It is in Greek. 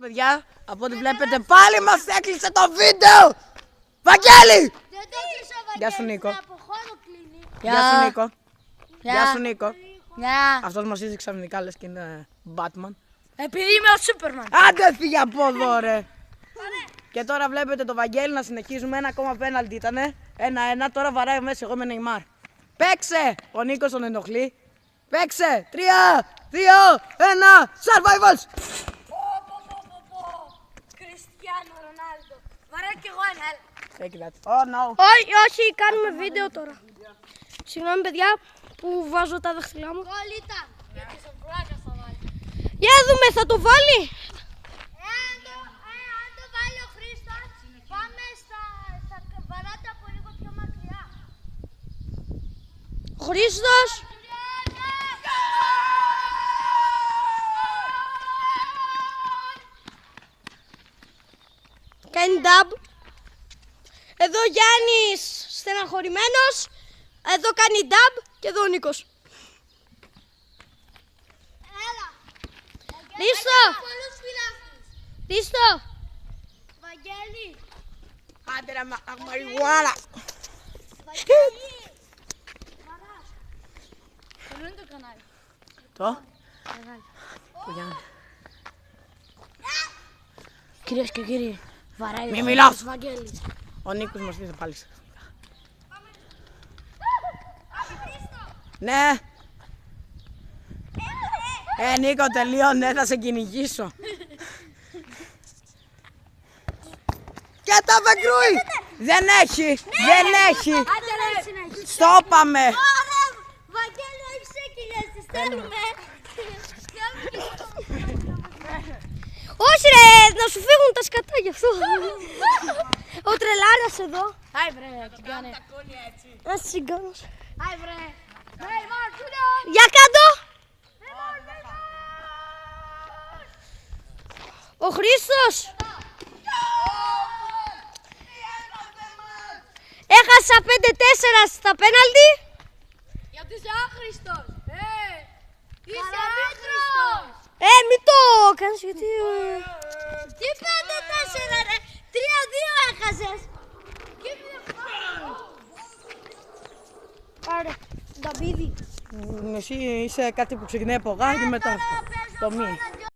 Παιδιά, από ό,τι βλέπετε πάλι μας έκλεισε το βίντεο! Βαγγέλη! Δεν το κλείσα, Βαγγέλη. Γεια σου, Νίκο. Από χώρο κλείνει. Γεια σου, Νίκο. Γεια. Γεια σου, Νίκο. Γεια. Αυτός μας είδε ξαφνικά λες και είναι Batman. Επειδή είμαι ο Σούπερμαν. Άντε φύγε από εδώ ρε! Και τώρα βλέπετε το Βαγγέλη να συνεχίζουμε. Ένα ακόμα πέναλτι ήτανε. 1-1. Τώρα βαράει ο Μέση εγώ με Νεϊμάρ. Παίξε! Ο Νίκος τον ενοχλεί. Παίξε! 3, 2, 1. Survivals! Κριστιάνο Ρονάλντο. Βαρέω κι εγώ ένα. Take that. Oh no. Όχι, κάνουμε βίντεο τώρα. Συγγνώμη παιδιά που βάζω τα δάχτυλά μου. Κόλλητα. Γιατί σε πλάκα θα βάλει. Για δούμε, θα το βάλει. Αν το βάλει ο Χρήστος, πάμε στα βαράτα από λίγο πιο μακριά. Χρήστος. Κάνει dub. Εδώ ο Γιάννης στεναχωρημένος. Εδώ κάνει dub και εδώ ο Νίκος. Έλα. Χρήστο. Πολλούς φιλάθλους. Χρήστο. Βαγγέλη. Άντε ρε μαριουάνα. Βαγγέλη. Μαράς. Ποιο είναι το κανάλι. Το. Το Γιάννη. Κυρίες και κύριοι, βαράει Μη ο μιλάς. Βαγγέλης. Ο Νίκος μας είδε πάλι. Ναι. Νίκο τελείωνε, θα σε κυνηγήσω. Και τα βεκρούι! Δεν έχει, δεν έχει. Άντε ρε, συνέχισε. Στο είπαμε. Ωραία, Βαγγέλη, όχι σε κοιλιές, τις στέλνουμε. Όχι ρε, να σου φύγουν τα σκατά γι' αυτό. Ο τρελάρας εδώ. Άι βρε, τσιγκάνε. Ένας τσιγκάνος. Άι βρε. Για κάτω. Ο Χρήστος. Έχασα 5-4 στα πέναλτι. Γιατί είσαι άχρηστος. Είσαι άχρηστος. Μην το κάνεις γιατί... Τι 5-4 ρε, 3-2 έχασες. Πάρε, Νταμπίδη. Εσύ είσαι κάτι που ξεκινάει από γά και μετά αυτό. Το μη.